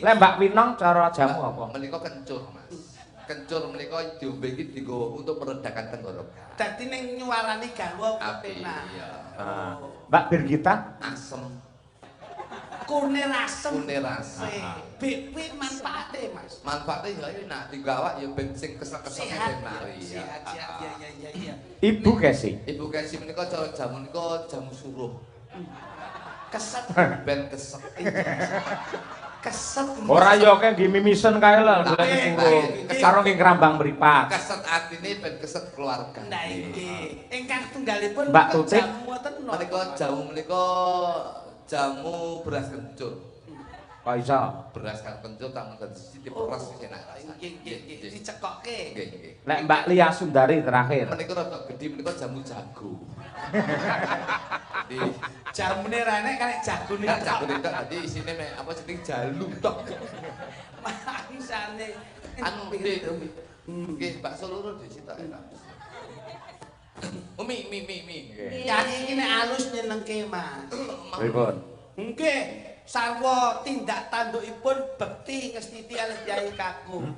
Lek Mbak Winong cara jamu apa? Menika kencur, Mas. Kencur menika diombe iki dienggo untuk meredakan tenggorokan. Dadi ning nyuarani garwa penak. Iya. Mbak Birgita Asem. Kunir asem. Kunir asem. Kuwi manfaate, Mas. Manfaate ya enak digawak ya ben sing kesel-kesel enak. Sehat, iya. Ibu Kesi. Ibu Kesi menika cara jamu menika jamu suruh. Keset Ben kesek. keset. Ora yo kek nggih mimisen kae lho golek suruh. Karo nggih krambang mripat. Keset atine ben keset keluarga. Nah iki ingkang tunggalipun Mbak Tutik. jamu wonten Menika jamu menika jamu beras kencur. Kok iso? Beras kang kencur tamun dadi diperes wis enak rasane. Nggih dicekokke. Nggih. Nek Mbak Lia Sundari terakhir. Menika rada gedhi menika jamu jago. Di Jamune rene kalih jagone Enggak jago itu tadi isine mek apa jeneng jalu tok. Mangsane Anu nggih bakso loro di situ enak. Mi. Ya iki nek alus nyenengke, Mas. Pripun? Nggih, sarwa tindak tandukipun bekti ngestiti alih Kyai Kakung.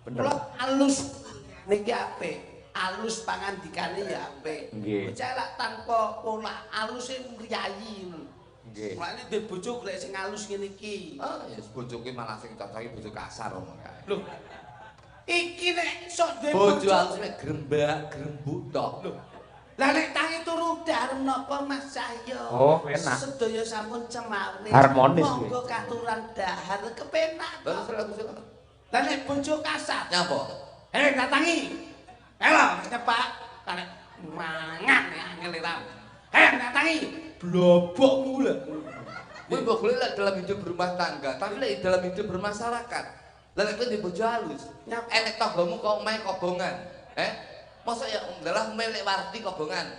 Bener. Kula alus niki apik. Alus pangandikane ya apik. Nggih. Bocah lak tanpa pola alus sing mriyayi ngono. Nggih. Mulane duwe bojo golek sing alus ngene iki. Ah ya bojoke malah sing cocoki bojo kasar ngono kae. Lho. Iki nek sok duwe Bojo halus mek grembak, grembuk tok. Lho. Lah nek tangi turu dar menapa Mas Cahyo? Oh, enak. Sedaya sampun cemaris. Harmonis, Monggo katuran dahar kepenak. Terus Lah nek bojo kasar. nyapa? Datangi. Elo, cepak. Karek mangan ya angel ira. Datangi. Blobokmu lho. Kuwi mbok golek lek dalam hidup berumah tangga, tapi lek dalam hidup bermasyarakat. Lah nek kowe di bojo halus, enek tanggamu kok omahe kobongan. Masa ya ndalah melek warti kobongan.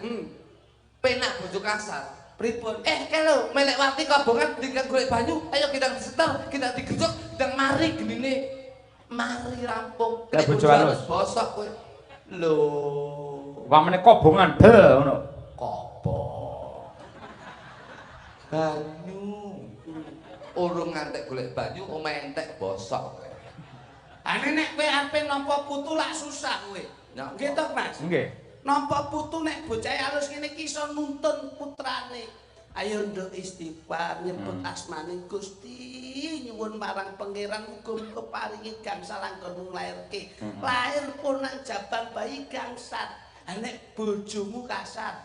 Penak bojo kasar. Pripun? Kalau melek warti kobongan dengan golek banyu, ayo kita disetel, kita digesuk, kita mari genine. Mari rampung. Lah bojo halus. Bosok kowe. Lho, Wamene kobongan bel ngono. kobong. Banyu. Urung ngantek golek banyu, omahe entek bosok kowe. Ane nek kowe arepe nampa putu lak susah kowe. Nggih to, Mas? Nggih. Nampa putu nek bocah halus ngene iki iso nuntun putrane. Ayo nduk istighfar nyebut asmane Gusti, nyuwun marang pangeran muga-muga paringi gangsal anggon nglairke. Lahir pun nang jabang bayi gangsal. Nek bojomu kasar.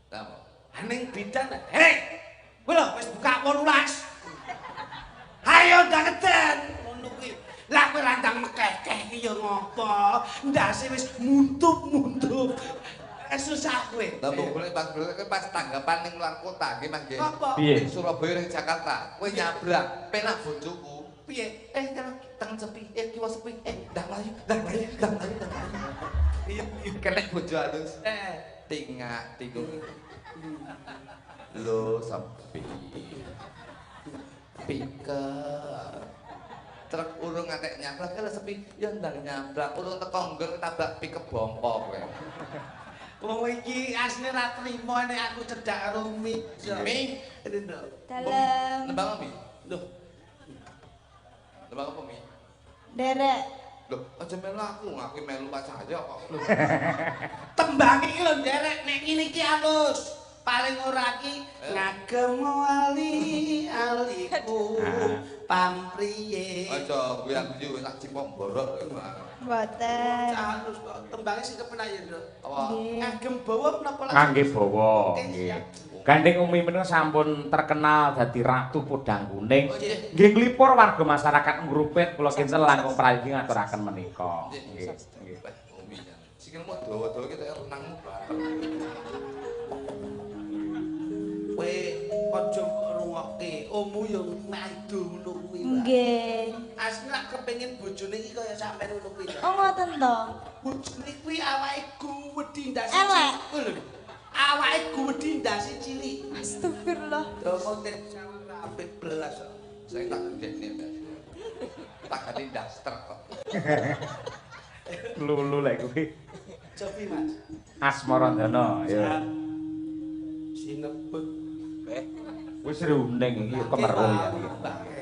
Napa? Aning bidan, hei! Kowe lho wis buka 18. Ayo ndangeten. Ngono kuwi. Lah kowe randang mekekeh iki ya ngopo? Ndase wis muntup-muntup. Susah kowe. Lah mbok golek pas tanggapan ning luar kota nggih Mas nggih. Apa? Piye? Ning Surabaya ning Jakarta, kowe nyabrang penak bojoku. Piye? Tengen sepi, kiwa sepi. Ndak mlayu. Iya, kenek bojo halus. Tingak tingung. Lho sepi. Piker. Truk urung ngantek nyabrang kalau sepi, ya ndang nyabrang. Urung teko nggon tabrak pikep bongko kowe. Wong iki asline ra trimo nek aku cedak karo Mi. Mi? Dalem. Nembang Mi? Loh, Nembang apa Mi? Derek. Loh, aja melu aku melu Pak Cahyo kok. tembang iki lho nderek nek ngene iki halus. Paling ora ki ngagem aliku pampriye. Aja guyu-guyu tak cipok borok. Mboten. Halus kok tembange sing kepenak ya, Nduk. Apa? Ngagem bawa menapa lagi? Kangge bawa nggih. Gandeng Umi menika sampun terkenal dadi ratu podang kuning. Nggih nglipur warga masyarakat ngrupit kula kinten langkung prayogi ngaturaken menika. Nggih. Umi. Sikilmu dawa-dawa ki renangmu bareng. Kowe aja rungokke, ommu yo madu ngono kuwi. Nggih. Asline lak kepengin bojone iki kaya sampeyan ngono kuwi. Oh ngoten to. Bojone kuwi awake guwedhi ndase. Elek. Awake guwedhi ndase cilik. Astagfirullah. Domo nek sampe apik belas. Saya tak gedene. Tak ganti daster kok. Lulu lek kuwi. Cobi Mas. Asmarandana ya. Sinebut. Wis runing iki kemeru ya.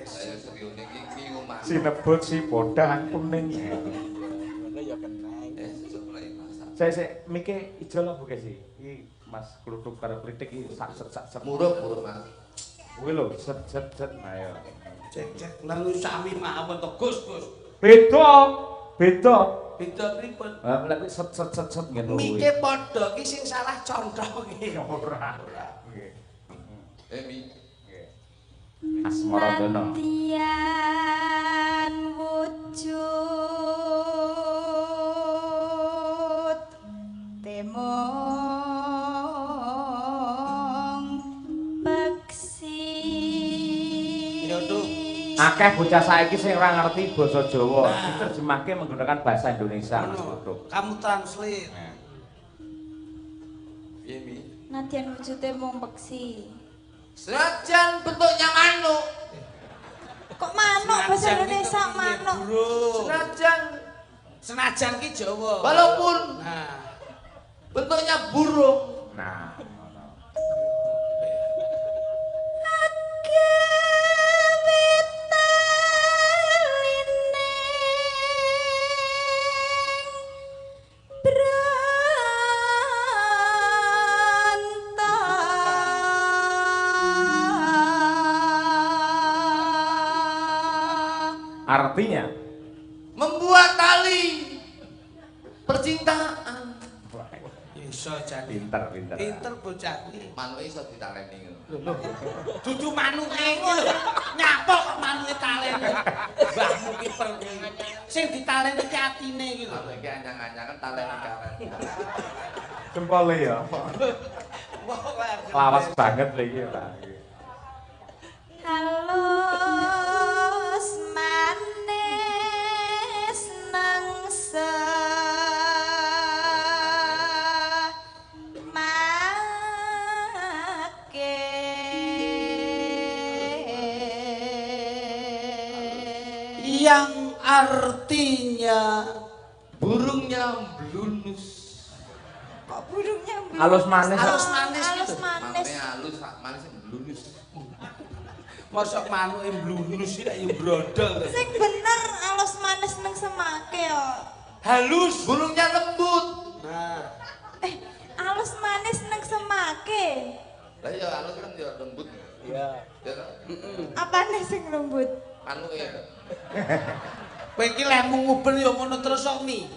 Ayo serius iki omah. Sinebut si podang kuning. Sesuk mulai masak. Saya mike ijo lho Bu Kesi. Iki Mas kluthuk karo kritik iki sak set. Murup Mas. Kuwi lho set. Ayo. Cek lalu sami mawon to Gus. Beda. Beda pripun? Lah lek set ngene kuwi. Mike padha ki sing salah contoh ki. Ora. Nggih. Mi. Nggih. Asmara-dana. Mantian wujud temong peksi. Ya tuh. Akeh bocah saiki sing ora ngerti basa Jawa, diterjemahke menggunakan bahasa Indonesia Mas Kluthuk. Kamu translate. Piye Mi? Nadyan wujude mung peksi. Senajan bentuknya manuk. Kok manuk bahasa Indonesia manuk? Senajan Senajan ki Jawa. walaupun Nah, bentuknya burung. Nah, artinya Membuat tali percintaan. iso jadi. pinter. Pinter bocah ki. Manuk iso ditaleni ngono. Dudu manuke iki lho. Nyapa kok manuke taleni. Mbahmu ki pergi. Sing ditaleni ki atine iki lho. Manuk iki anyang-anyangan taleni karen. Jempole ya. Lawas banget lho iki Pak. Halus manis nangsa make Yang artinya Burungnya blunus. kok burungnya blunus? Halus manis. Halus manis Halus gitu. manis. Manuknya halus, manisnya blunus. mosok manuke blunus iki ayo brodol. Sing bener halus manis nang semake yo. Halus. Burungnya lembut. Nah, Halus manis nang semake. Lah ya halus kan ya lembut. iya. Ya kan? Apane sing lembut? Manuke. Kowe iki lemu nguben ya ngono terus kok Mi.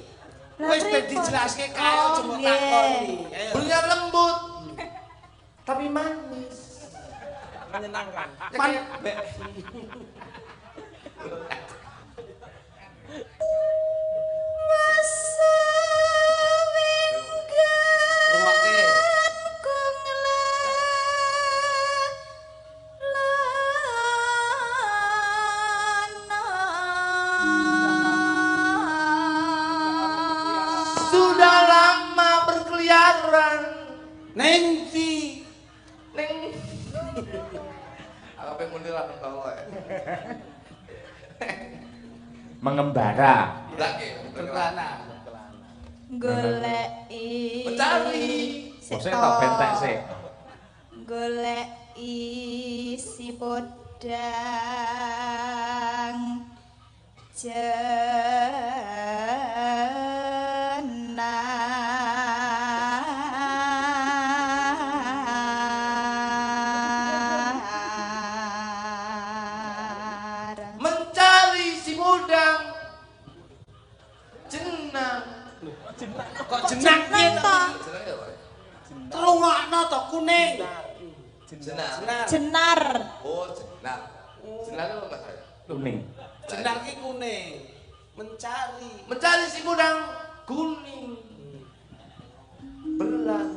Lah, Wis ben repot. dijelaske kae Oh, cuma nggih. takoni. Ayo. Burungnya lembut. Tapi manis. Menyenangkan. Rungokke. Sudah lama berkeliaran. Ning ndi? Ning. Aku pengen mundur lah bawa ya. Mengembara. Lagi. Berkelana. Goleki Mencari. Maksudnya tak bentek sih. Goleki si podang jenar. Mencari si mudang. Jenang. Kok jeneng piye to? to? Jenang ya, Pak? Telungokno to kuning. Jenang. Jenar. Oh, jenang. Jenang apa Mas? Kuning. Jeneng ki kuning. Mencari. Mencari si mudang kuning. Belang.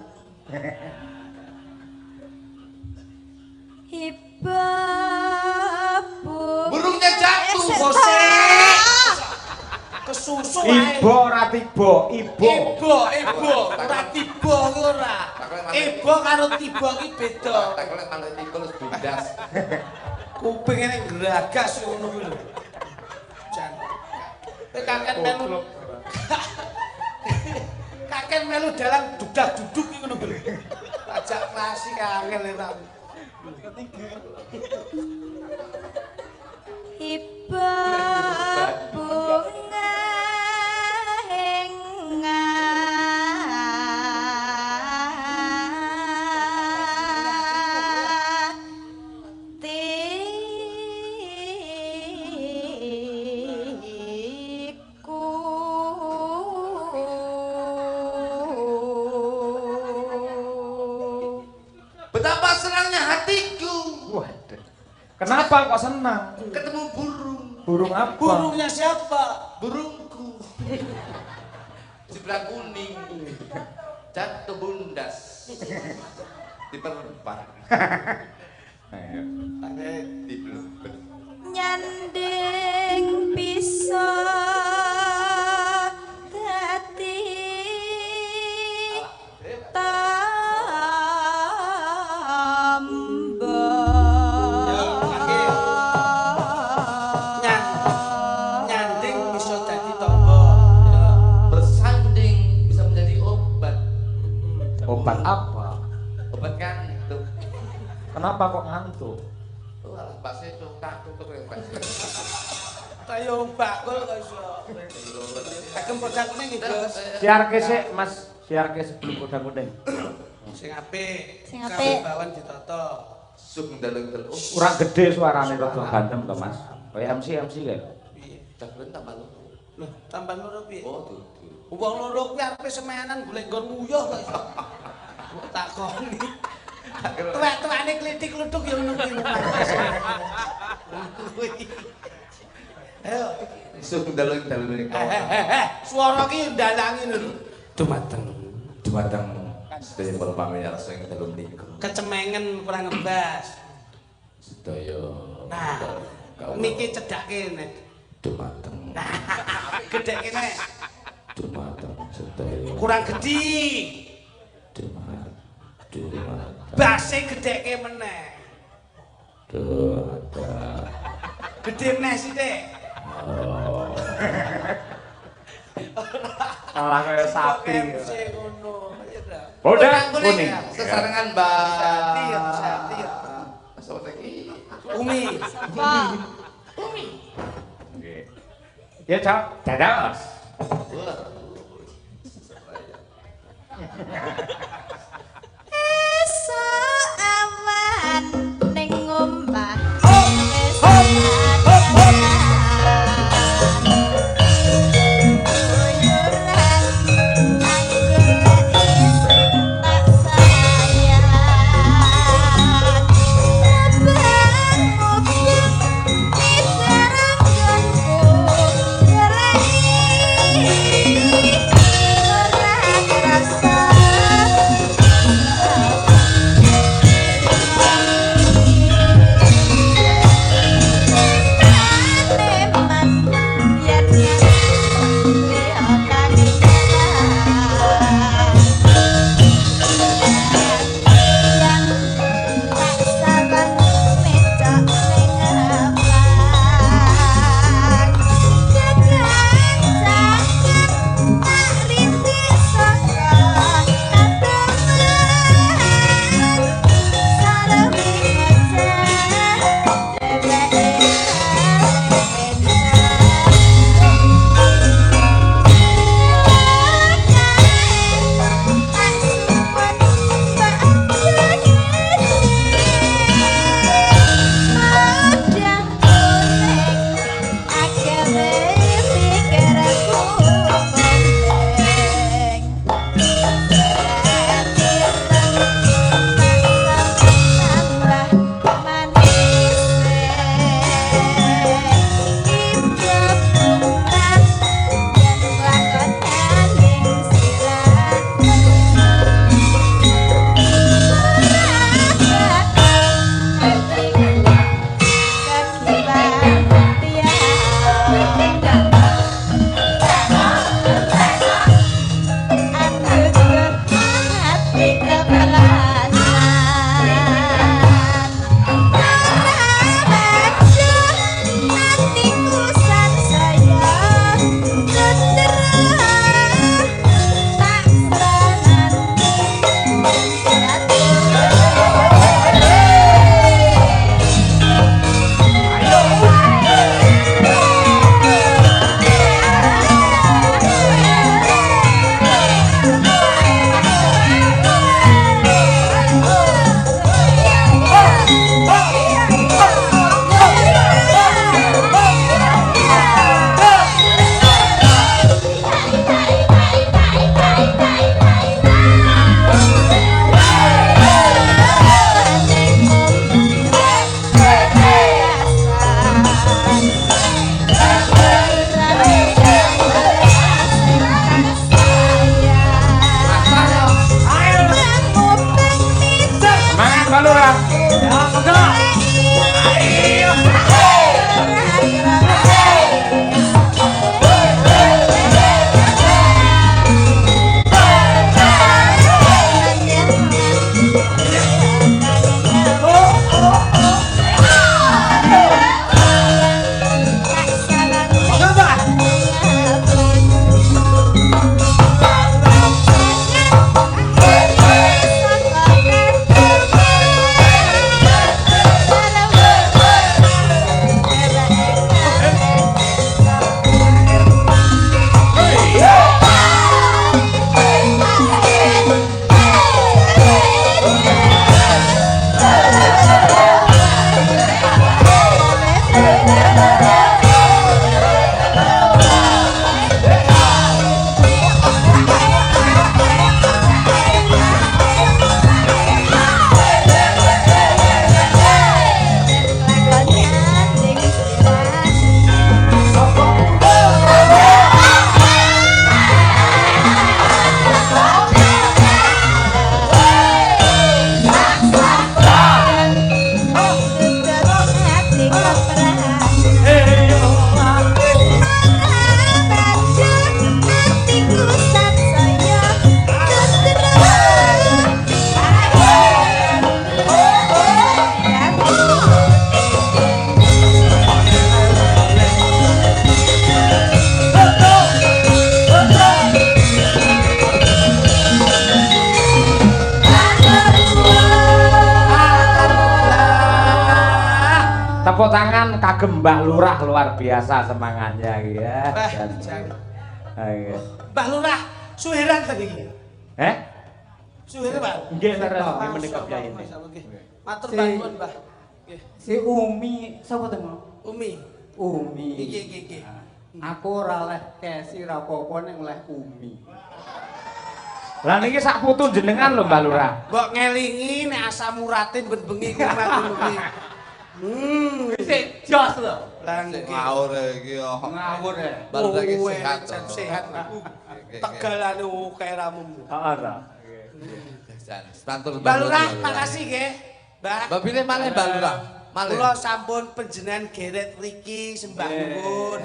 Ibabu. Burungnya jatuh. Bosek. Kesusu ae. Ibo ora tiba, ibo. Ibo, ora tiba ki ora. Ibo karo tiba ki beda. Tak oleh malah tikus bindas. Kuping ini geragas ngono kuwi lho. Jan. Kowe kakek melu. Kakek melu dalang dudak-duduk ki ngono kuwi. Ajak klasik angel ta. Betapa senangnya hatiku. Waduh. Kenapa kok senang? Ketemu burung. Burung apa? Burungnya siapa? Burungku. Sebelah kuning. Jatuh bundas. Diperempat. Ayo. Dibelebet. Nyanding bisa dadi Nyanding bisa jadi tombo. Bersanding bisa menjadi obat. Obat apa? Obat kantuk. Kenapa kok ngantuk? Wah, bakso itu kantuk terus yang bakso. Tayo bakul kok iso. Agem podang kuning iki, Gus. Siarke sik, Mas. Siarke sebelum podang kuning. Sing apik. Sing apik. Bawan ditata. Suk ndeleng-ndeleng. Kurang gede suarane rada ganteng to, Mas. Kaya MC Piye? Caklen tambah lu. Loh, tambah loro piye? Oh, dudu. Wong loro kuwi arepe semenan golek nggon nguyuh kok iso. Kok takoni. Tuwek-tuwekane klitik-kluthuk ya ngono kuwi. Ayo. Suk ndeleng-ndeleng. Swara ki ndalangi lho. Dumateng. Dumateng sedaya para pamirsa ing dalem niku. Kecemengen kurang ngebas. Sedaya. Nah, niki cedhake nek. Dumateng. Gedheke nek. Dumateng sedaya. Kurang gedhi. Dumateng. Base gedheke meneh. Dumateng. Gedhe meneh sithik. Kalah kaya sapi. Sing ngono. Ya ta. Podang kuning. Sesarengan, Mbak. Sati ya. Sapa iki? Umi. Sapa? Nggih. Ya, Cak. Dados. Esok awan ning omah. Thank you. kagem Mbah Lurah luar biasa semangatnya ya. Ayo. Mbah Lurah suheran tadi iki. Suheran, Pak. Nggih, leres nggih menika Kyai ini. Matur bantuan, Mbah. Nggih. Si Umi sapa to, Mas? Umi. Umi. Iki. Aku ora oleh kesi ra apa-apa ning oleh Umi. Lah niki sak putu jenengan lho Mbah Lurah. Mbok ngelingi nek asam urate ben bengi ku matur kuwi. Sik jos lho. Lah Ngawur iki yo. Ngawur ya. Baru lagi Oh, sehat. sehat. Tegalane kae ramumu. Heeh ta. Matur Mbah Lurah, makasih nggih. Mbah. Mbak pilih malih Mbak Lurah. Malih. Kula sampun panjenengan geret mriki sembah nuwun.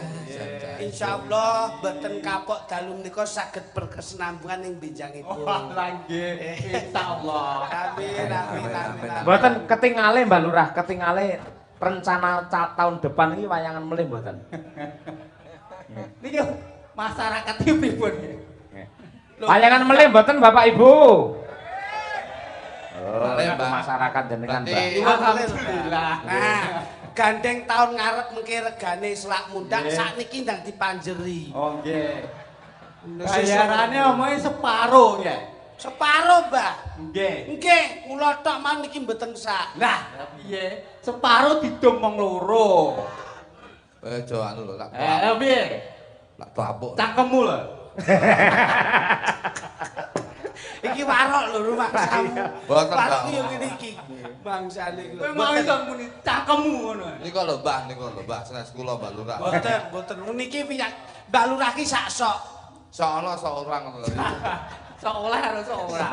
Insyaallah mboten kapok dalu menika saged berkesinambungan ing benjangipun. Lah nggih, insyaallah. Amin. Mboten ketingale Mbah Lurah, ketingale rencana tahun depan iki wayangan melih mboten. Niki masyarakat iki pripun? Wayangan melih mboten Bapak Ibu. Malih, Mbak. Masyarakat jenengan, Mbak. Alhamdulillah. Nah, gandeng tahun ngarep mengke regane selak mundak sakniki ndang dipanjeri. Oh nggih. Bayarane omonge separo nggih. Separo, Mbah. Nggih. Nggih, kula tok man niki mboten sak. Lah, piye? Separo didomong loro. Jo anu lho, tak Piye? tak tapuk. Cangkemmu lho. Iki warok lho rumangsamu. Mboten, Warok Mbak. yo ngene iki. Bangsane iki Kowe lho. mau iso muni cangkemmu ngono. Niku lho, Mbah, sanes kula Mbak Lurah. Mboten. Niki piye? Mbak Lurah ki sak sok. Sok ana sok orang ngono lho. Sok oleh karo sok ora.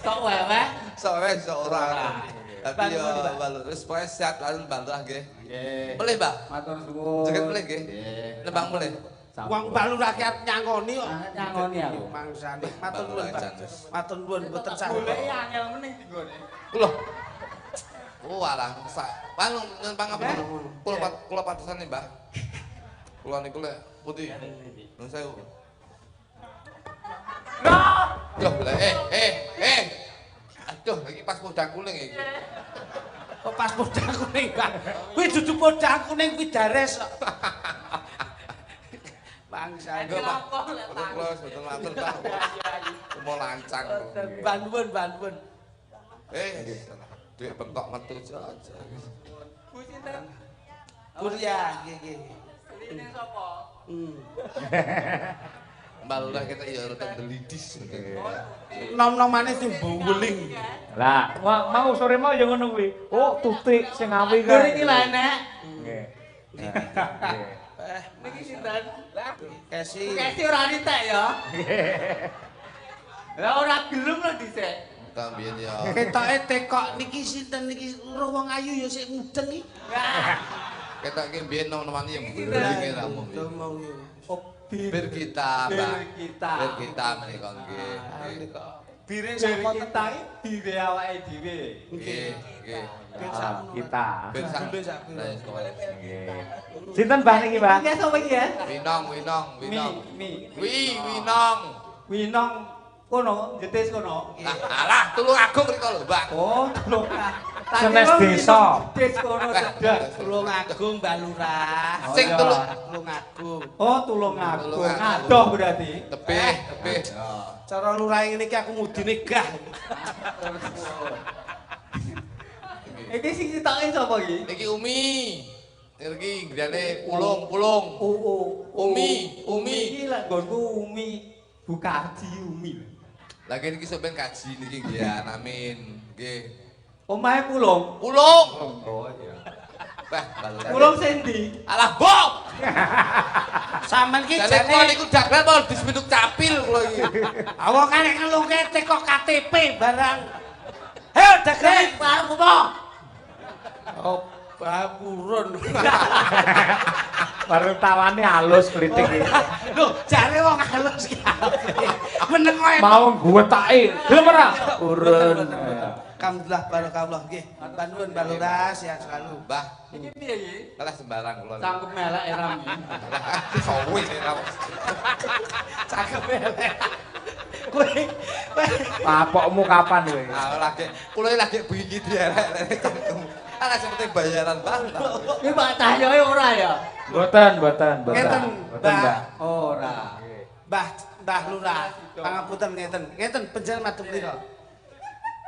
Sok wewe. Sok wis sok orang. Tapi yo Bangun, Mbak. Mbak Lurah wis pokoke sehat lalu Mbak Lurah nggih. Nggih. Boleh, Mbak? Matur suwun. Jaket boleh nggih? Nggih. Nembang boleh. Wong Mbak Lurah ki arep nyangoni kok. Nyangoni aku. Mangsane. Matur nuwun, Mbak Lurah, Pak. Jan. Matur nuwun mboten sak. Goleki angel meneh digone. Kula. Oh, alah, sak. Panu nembang apa? Kula patusan nih, Mbak. Kula niku lek putih. Nun sewu. Loh, Aduh, iki pas podang kuning iki. Kok pas podang kuning, Pak. Kuwi dudu podang kuning kuwi dares kok. Bangsane. Kula betul matur, Pak. Mau lancang. Bantuan. Duit bengkok metu aja. Ku sinten? Kuliah nggih. Ini sapa? Mbak Lurah kita ya rada delidis. Nom-nomane timbuling. Lah, mau sore mau ya ngono kuwi. Oh, tutik sing awi Lho kae. iki lha nek. Nggih. Niki sinten? Lah, Kesi. kesi ora nitek ya. Lah ora gelem lho dhisik. Tambien ya. Ketoke tekok niki sinten niki roh wong ayu ya sik mudeng iki. Kita ki mbiyen nom-noman yang iki ramu. Bir kita, Mbak. Bir kita menika nggih. Bire Sapa sapa kita iki dire awake dhewe. Nggih. Kita. Bir sak. Bir sak. Nggih. Sinten Mbah niki, Mbah? Iki sapa iki ya? Winong. Mi. Winong. Winong kono, jetis kono. Alah, Tulung Agung riko lho, Mbak. Oh, tulung. Senes desa. Jetis kono cedak. Tulung Agung Mbak Lurah. Sing Tulung Tulung Agung. Oh, tulung agung. Tulung Agung. Adoh berarti. tebih. Cara lurah ngene iki aku mudine gah. Iki sing sitoke sapa iki? Niki Umi. Niki griyane pulung. Umi. Iki lak nggonku Umi. Bukaji Umi. Lagi niki sampean kaji niki nggih, amin. Nggih. Omahe pulung. Pulung. Oh iya. Pulung sendi? alah, Bob. Sampeyan ki Jane kula jane niku dagelan mau disebut capil kula iki. awak arek ngelungke teko KTP barang. Heo dagelan barang apa? Oh, baburun. Baru tawane halus kritik iki. Lho, jare wong halus ki. Meneng kowe. Mau guwetake. Gelem ora? Urun. Alhamdulillah barakallah nggih. Bantuan Mbak Lurah sehat selalu. Mbah, Iki piye iki? kalah sembarang kula. Cangkem melek eram iki. Sowi nek Cakep elek. Kowe Kapokmu kapan kowe? lagi kula lagi bengi diarek cangkem. Kan sing penting bayaran barang. Iki Pak Cahyoe ora ya? Mboten. Ngeten, Mboten, Mbak. Ora. Mbah Lurah, pangapunten ngeten panjenengan madhep pira?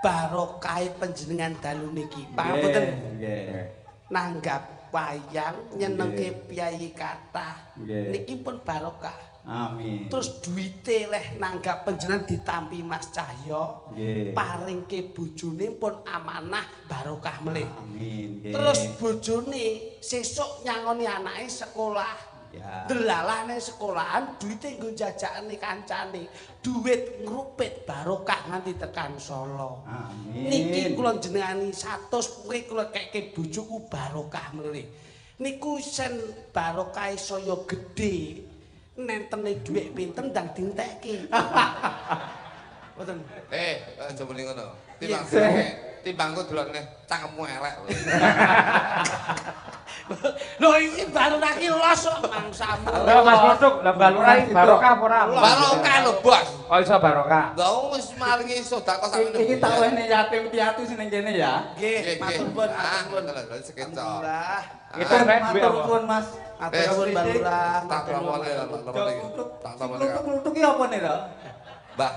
Barokah panjenengan dalu niki. Pangapunten. Nggih. Nanggap wayang nyenengke piyai kathah. Nggih. Niki pun barokah. Amin. Terus duwite leh nanggap panjenengan ditampi Mas Cahyo. Nggih. Paringke bojone pun amanah barokah melih. Amin. Nggih. Terus bojone sesuk nyangoni anake sekolah. Ya. Delalah ning sekolahan duwite nggo jajakane kancane. Duit ngrupit barokah nganti tekan Solo. Amin. Niki kula jenengani 100 kuwi kula keke bojoku barokah melih. Niku sen barokah saya gedhe. Nentene dhuwit pinten ndang dintekke. Mboten. Aja muni ngono. Iya. Timbangku delokne cangkemmu elek. Lho iki baru lagi los kok mangsamu. Lah Mas Putuk, lah Mbak Lurah barokah apa ora? Barokah lho, Bos. Oh iso barokah. Lah wis maringi sedekah sak ngene. Iki tak wehne yatim piatu sing ning kene ya. Nggih, matur nuwun, matur nuwun. Lha sekeco. Alhamdulillah. Itu rek duwe Matur apa? nuwun Mas. Matur nuwun Mbak Lurah. Tak rawone iki. Tak rawone. Klutuk iki apa nih, Rak? Mbah.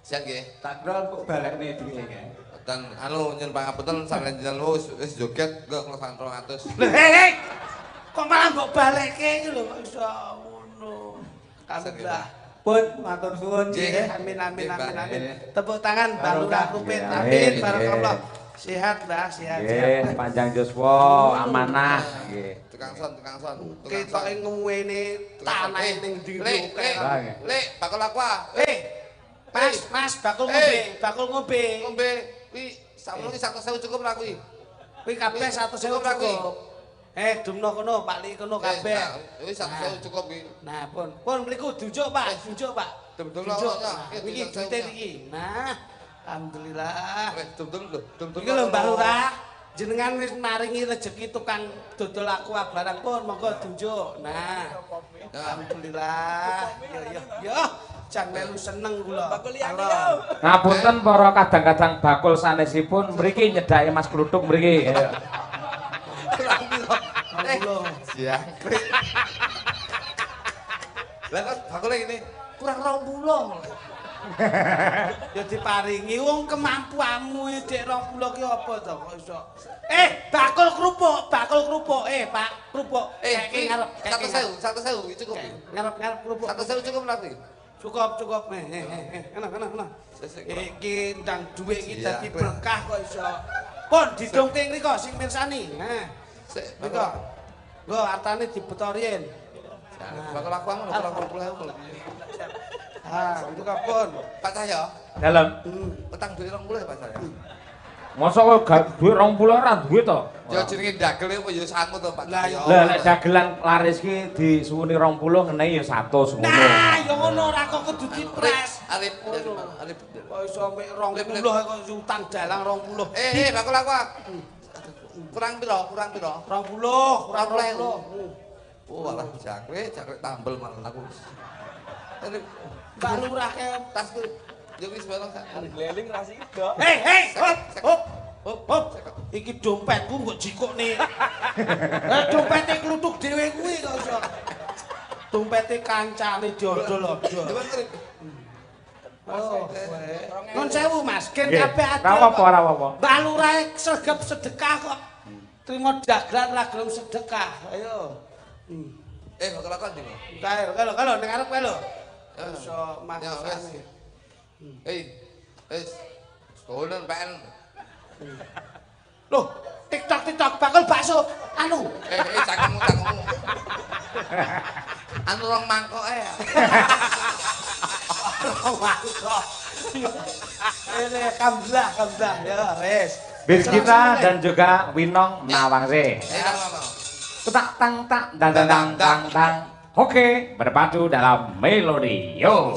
Siap nggih. Tak kira kok balekne duwe iki. Dan anu nyen pangapunten salenjenengan wis joget kok ngesan 200. Lho, hei. Kok malah mbok balekke iki lho kok iso ngono. Alhamdulillah. Pun matur suwun Nggih. nggih. Amin amin Nggih, amin Mbak. amin. Tepuk tangan Mbak Lurah Rupit. Nggih, Amin amin, barakallah. nggih. Sehat Mbah, sehat. Nggih, panjang Yuswa, amanah nggih. Tukang son. Ketoke ngene tanah ning ndi. Lek, bakal aku ah. Mas, bakul ngombe. Ngombe kuwi samono iki 100.000 cukup ra kuwi. Kuwi kabeh 100.000 cukup. Dumno kono, Pak Li kono kabeh. Wis 100.000 cukup iki. Nah, pun mriku diunjuk, Pak, diunjuk, Pak. Dum-dum Diunjuk. lho, Nah, iki duite iki. Nah, alhamdulillah. Dum-dum lho, dum-dum. Iki lho Mbak Lurah, jenengan wis maringi rejeki tukang dodol aqua barang pun monggo diunjuk. Nah, alhamdulillah. Yo. Jan melu seneng kula. Halo. Ngapunten para kadang-kadang bakul sanesipun mriki nyedhaki Mas Kluthuk mriki. Siang. Lah kok bakule ngene kurang 20. Ya diparingi wong kemampuanmu Dik 20 ki apa to kok iso. Bakul kerupuk, Pak, kerupuk. Kek ngarep, 100.000 cukup. ngarep kerupuk. 100.000 cukup lagi. Cukup. Kena. Iki ndang dhuwit iki dadi berkah kok iso. Pun didongke ngriko sing mirsani. Nah, ngriko. Nggo artane dibetorien. Bakal aku ngono 20.000. Itu kapun. Pak Cahyo, Dalem. utang duit 20 Pak Cahyo. Mosok kok gak duit 20 ora duwe to? Ya jenenge dagel apa ya sangu to Pak Cahyo. Lah lek dagelan laris ki disuwuni 20 ngene ya 100 ngono. Nah, ya ngono ora kok kudu dipres. Alip. Kok iso mek 20 kok utang dalang 20. Bakal aku. Kurang piro? 20. Oh, alah jangkrik tambel malah aku. Ini Mbak Lurah ke tasku. Yo wis barang sak. Hei, hop. Iki dompetku mbok jikokne. Dompete kluthuk dhewe kuwi kok iso. Dompete kancane diodol-odol. Nun sewu Mas, gen kabeh ati. Ora apa-apa. Mbak Lurah sregep sedekah kok. Trimo dagelan ra gelem sedekah. Ayo. Bakal aku ndi? Kalau ning arep kae lho. Iso maksane. Wis. Sekolah PN. Loh, TikTok bakal bakso anu. Cangkemmu. Anu rong mangkok ae. Mangkok. Ini kamlah ya wis. Bis kita dan juga Winong Nawangse. Tak tang tak tang. Oke, berpadu dalam melodi. Yo.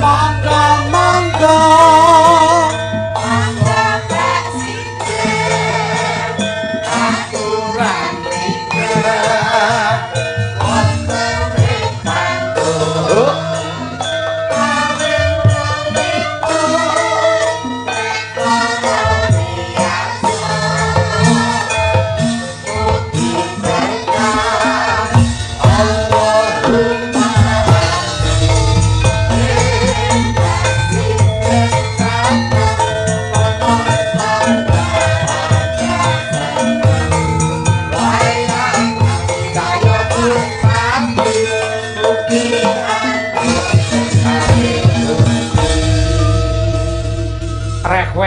Mangga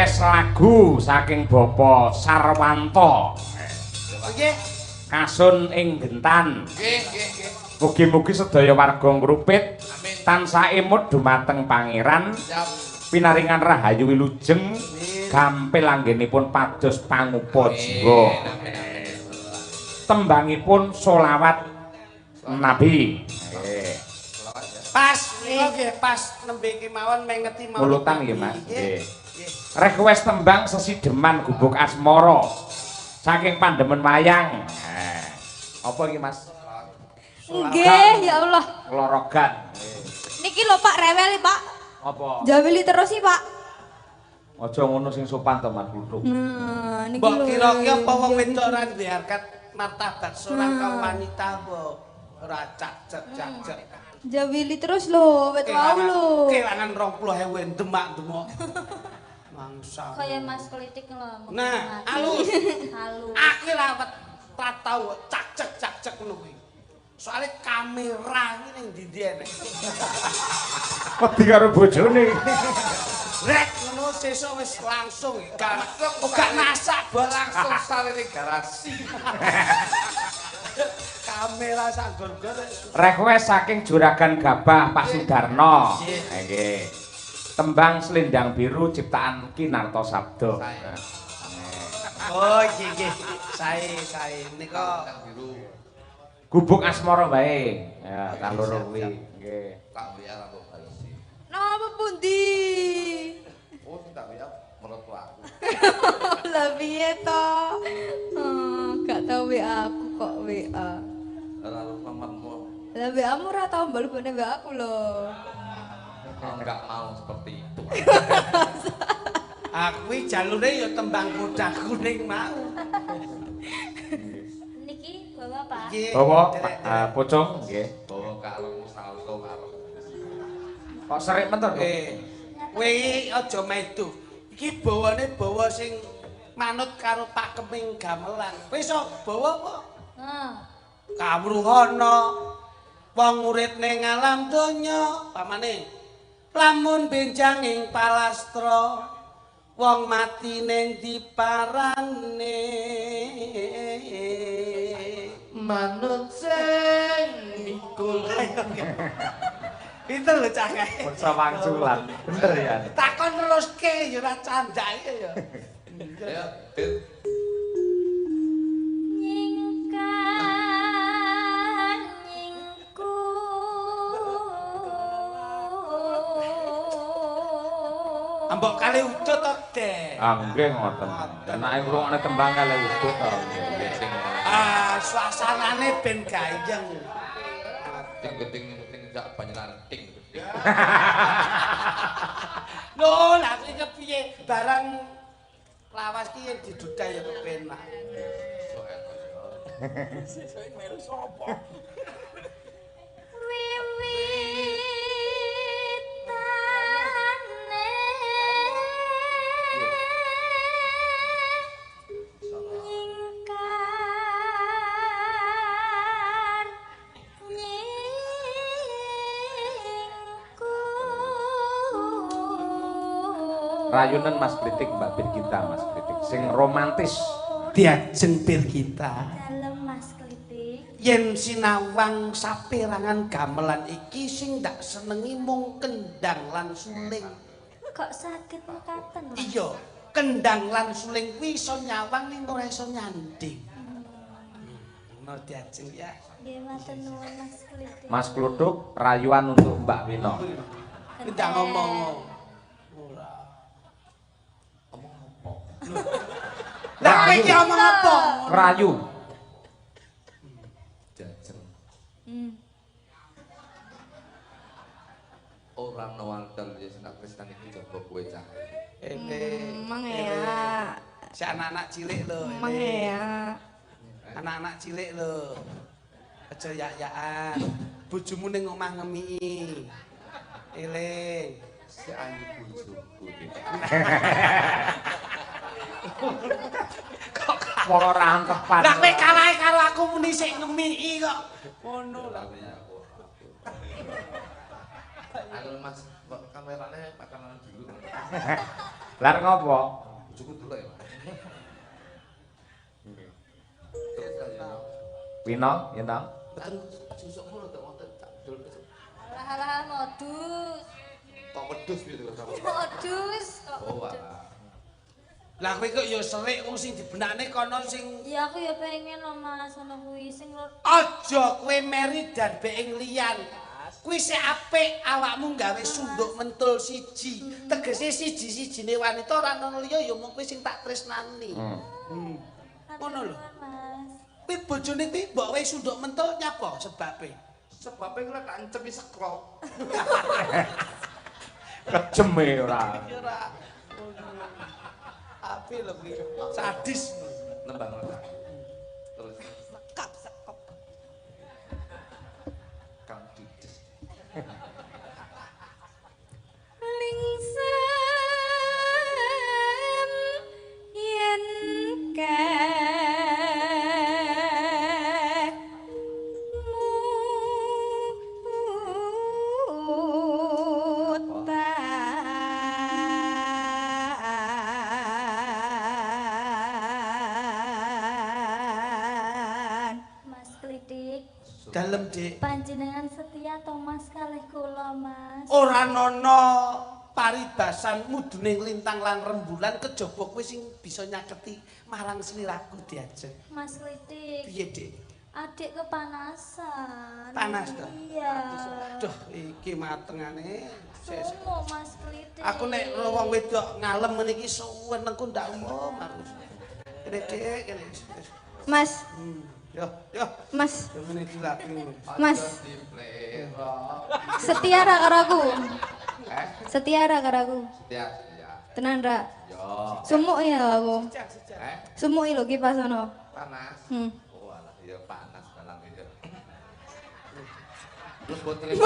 request lagu saking Bapak Sarwanto. Nggih. Kasun ing Gentan. Nggih. Mugi-mugi sedaya warga Ngrupit Amin. tansah imut dumateng Pangeran. Siap. Pinaringan rahayu wilujeng gampil anggenipun pados pangupa jiwa. Tembangipun solawat Nabi. Pas niku nggih pas nembe kemawon mengeti mawon. Mulutan nggih Mas. Nggih. Request tembang sesideman gubuk asmara saking Pandemen Wayang. Apa iki Mas? Nggih, ya Allah. Lorogan. Niki lho Pak rewel Pak. Apa? Jawili terus sih Pak. Aja ngono sing sopan to Mas Kutuk. Nah, niki Mbok lho. kira ki apa wong wedok ora duwe harkat martabat seorang kaum wanita mbok ora cak-cak. Jawili terus lho, wet wau lho. Kelangan 20.000 demak-demok. Mangsa. Kayak Mas Klitik lho. Nah, halus. Halus. Aku ra tau cak-cak ngono kuwi. Soale kamera iki ning ndi enek. Wedi karo bojone. Rek ngono sesuk wis langsung gak masak bol Langsung salire garasi. kamera sak gor-gor. Request saking Juragan Gabah Pak Sudarno. Nggih. Tembang Selendang Biru ciptaan Kinarto Sabdo. Oh nggih. Sae nika Biru. Gubuk asmara bae. Ya, tak loro kuwi. Nggih. Tak WA aku balesi. Napa pundi? Oh, tak WA menurut aku. Lah piye to? Gak tau WA aku kok WA. Lalu nomormu. Lah WA-mu ora tau mbal-bane WA aku lho. Enggak mau seperti itu. aku jalure ya tembang kuda kuning mau. Niki bawa Pak. Bawa pocong nggih. Bawa kalung salto karo. Kok serik mentor kok? Kowe iki aja metu. Iki bawane bawa sing manut karo Pak Keming gamelan. Kowe iso bawa apa? Kawruhana wong urip ning alam donya pamane lamun benjang ing palastra wong mati ning diparane Manut sing mikul. Pinter lho cah kae. Pun sawangsulan. Bener ya. Takon teruske ya ora candake ya. Ayo, Dit. Nyingkan nyingku. Ambok kali udut to, Dek. Nggih ngoten. Enake ngrungokne tembang kali udut to. Sing Suasanane ben gayeng. ting jak panjenengan ting. Lho, lha iki kepiye? Barang lawas ki yen didudal ya kepenak. Wiwitane nyingkar nyingku. Rayunan Mas Kritik Mbak Birgita Mas Kritik sing romantis. Diajeng pir kita. Dalem Mas Klitik. Yen sinawang saperangan gamelan iki sing ndak senengi mung kendang lan suling. Kok sakit mekaten Mas? Iya, kendang lan suling kuwi iso nyawang ning ora iso nyanding. Ngono diajeng ya. Nggih matur nuwun Mas Klitik. Mas Kluthuk rayuan untuk Mbak Wino. Ndak ngomong. Ora. Lah kowe iki omong apa? Rayu. Jajeng. Orang nawaltel ya senak Kristen iki coba kowe cah. Emang ya. Si anak-anak cilik lho. Emang ya. Anak-anak cilik lho. Aja yak-yakan. Bojomu ning omah ngemiki. Eling. Si anjing bojoku iki. Wong ora angkepan. Lah kowe kalahe karo aku muni sik ngemiki kok. Ngono lah. Anu Mas, kok kamerane makanan dulu. Lah ngopo? Bojoku delok ya, Mas. Pino, yen to? Betul, susuk ngono to wonten tak dol. Alah modus. Kok wedhus piye to sama? Modus kok. Oh, Modus. Lah kowe kok ya serik wong sing dibenakne kono sing Ya aku ya pengen loh Mas, ono kuwi sing aja kowe meri dan being liyan. Kuwi sik apik awakmu gawe sunduk mentul siji. Tegese siji-sijine wanita ora ono liya ya mung kowe sing tak tresnani. Ngono lho. Mas. Kuwi bojone kuwi mbok wae sunduk mentul nyapa sebabe? Sebab aku lek tak encepi sekrop. Kejem e ora. Ora. Apik lho kuwi. Sadis. Nembang ora. Terus Sekap. Kang Judes. Lingsem yen Mas Klitik, Dalem, Dik. panjenengan setia to Mas kalih kula, Mas. Ora nono paribasan mudune lintang lan rembulan kejaba kowe sing bisa nyaketi marang sliraku diajeng. Mas Klitik, Piye, Dik? adik kepanasan. Panas to? Iya. Duh, iki matengane. Sumo Mas Klitik. Aku nek wong wedok ngalem ngene iki suwenengku ndak umum aku. Kene, Dik, kene. Mas, Yo. Mas, Yo ngene dilaki. Mas. Diplero. setia ra karo aku? Eh, Setia ra karo aku? ya, ya. Tenan ra? Yo. Sumuk ya aku. Eh, Sumuk lho kipas ono. panas. Hmm. Oh, alah, ya panas malang itu. Terus botolnya.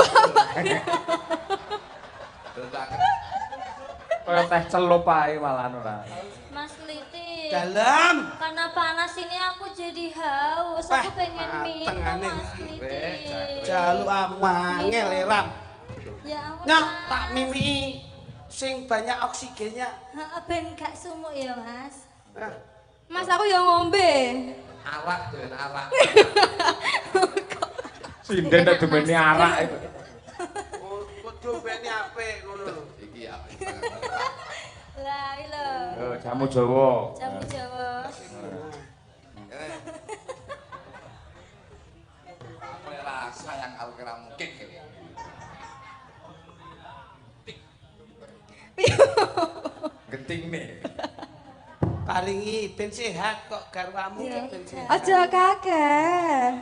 Terus tak Kaya teh celup ae malah ora. Mas Liti. Dalam. Karena panas ini aku jadi haus. Aku pengen minum matengane. Mas Liti. Jalu amangel eram. Ya ampun. Nah, tak mimi sing banyak oksigennya. Heeh, ben gak sumuk ya, Mas. Nah, Mas aku yang ngombe. arak tuh, arak. Sinden nek dumeni arak itu. kudu bene apik ngono lho. Iki ya. Lah iki lho. Yo jamu Jawa. Jamu Jawa. Aku rasa yang kira mungkin. Genting nih. Paringi ben sehat kok garwamu Iya. ben sehat. Aja kakek.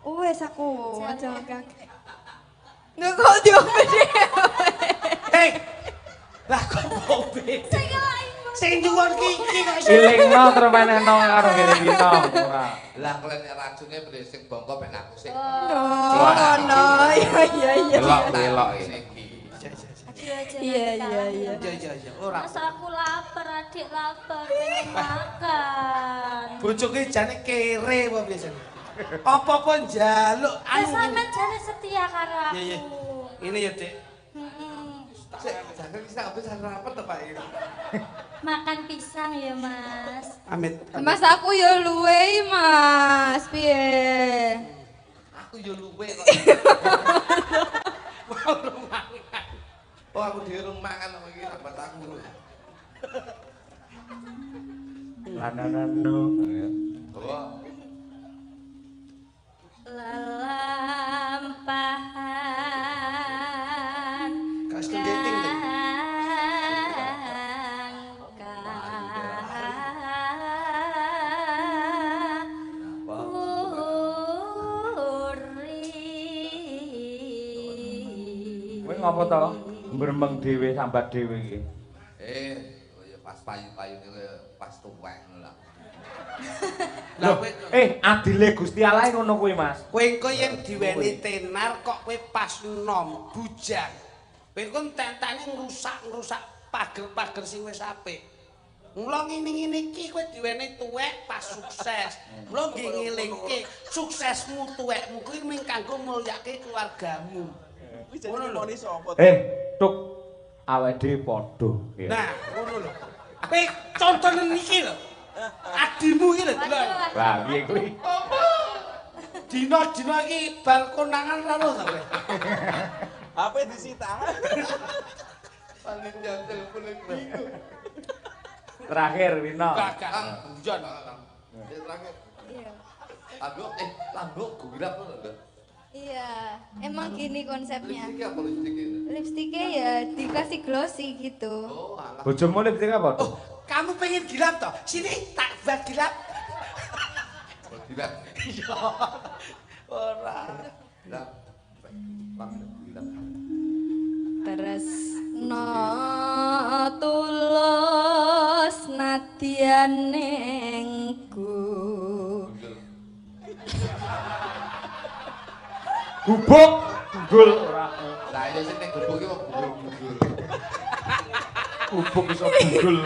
Wes aku aja kakek. Nggak kok diombe dhewe. Hei. Lah kok mobil. Sing nyuwun iki kok Ilingno terus menehno karo kene kita. Ora. Lah kalian racunnya berisik bongko ben aku sing. Oh, no. Iya. Delok ini. Iya. Ya ora. Mas aku lapar, adik lapar, pengen makan. Bojoke jane kere apa biasane? Apa-apa njaluk anu. Sampeyan jane setia karo aku. Iya. Ini ya, Dik. Jangan bisa habis rapat to Pak ini. Makan pisang ya, Mas. Amit. Mas aku ya luwe, Mas. Piye? Aku yo luwe kok. Mau mangan. Oh aku di rumah mangan apa iki tambah aku. Lananano. Oh. Lelampahan. Kas dating to. Kowe ngopo to? Mbremeng dhewe sambat dhewe iki. Oh ya pas payu-payu iki pas tuwek ngono lah. Lah kowe Adile Gusti Allah ngono kuwi, Mas. kowe engko yen diweni tenar kok kowe pas nom bujang. Kowe engko tentane ngrusak pager-pager sing wis apik. Mula ngene-ngene iki kowe diweni tuwek pas sukses. Mula nggih ngelingke suksesmu tuwekmu kuwi mung kanggo mulyake keluargamu. Ngono lho. Tuk. awake dhewe padha. Ya. Nah, ngono lho. Kowe contonen iki lho. Adimu iki lho, delok. Lah, piye kuwi? Dina-dina iki bal konangan ra lho sampe. HP disita. Paling jantel puning. Terakhir Wino. Gagak. Jon. Terakhir. Iya. Lambok gurap lho. Iya, emang gini konsepnya. Lipstik apa lipstik itu? Lipstiknya ya dikasih glossy gitu. Oh, alah. Bojomu lipstik apa? Oh, kamu pengen gilap toh? Sini tak buat gilap. Oh, gilap. Iya. Ora. Gilap. Gilap. Tresno tulus nadyan nengku. Gubuk, gul ora. Lah iya sing ning gubuk iki kok gugul. Gubuk iso gul.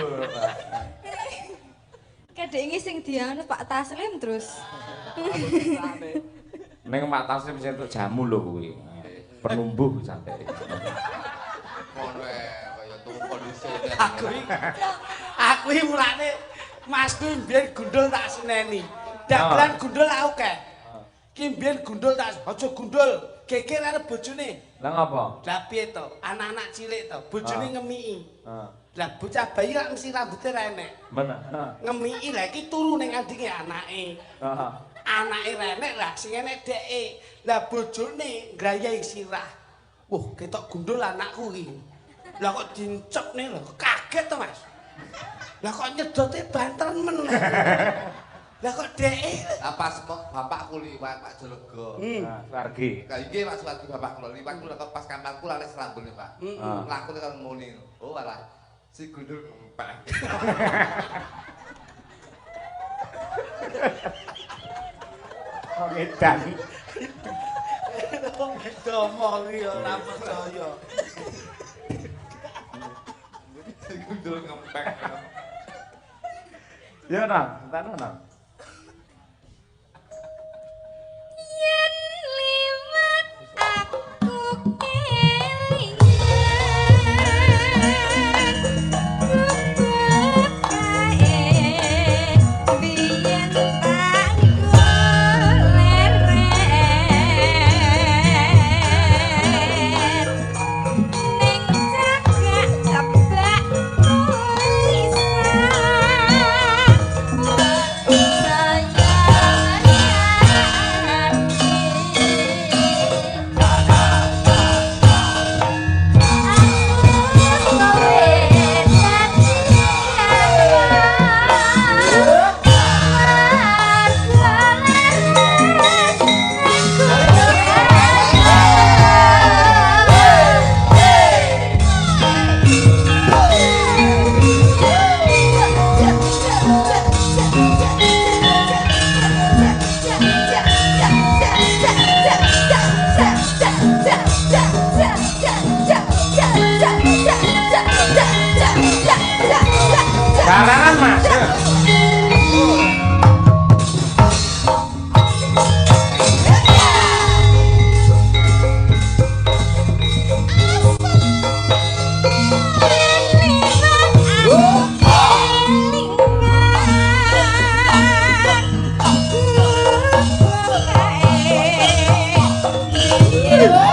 Kadenge sing dianu Pak Taslim terus. Ning Mak Taslim sing entuk jamu lho kuwi. Penumbuh santai. Ngono kaya tuku kondisi. Aku iki mulane Mas kuwi mbiyen gundul tak seneni. Dagelan gundul akeh. Ki mbiyen gundul tak aja gundul, geger arep bojone. Lah ngapa? Lah piye to? Anak-anak cilik to, bojone ngemiki. Heeh. Lah bocah bayi lak mesti rambute ra enek. Bener. Ngemiki lah iki turu ning andinge anake. Heeh. Anake renek lah sing enek deke. Lah bojone ngrayahi sirah. Wah, ketok gundul anakku iki. Lah kok dincekne lho, kaget to, Mas. Lah kok nyedote banter men. Lah kok deke Lah pas bapakku liwat Pak Jologo. Nah, Suwargi. Lah iki Pak Suwargi bapak kula liwat kula pas kamparku laris rambune, Pak. Lakune karo muni. Oh alah. Si gundul kempek. Oh, edan. domol iki ora percaya. Si gundul kempek. Ya, Nang, entar Nang. Yen liwat aku kelingan gubuk kae biyen tak goleren ning cagak tebak Garangan, Mas. Yeah.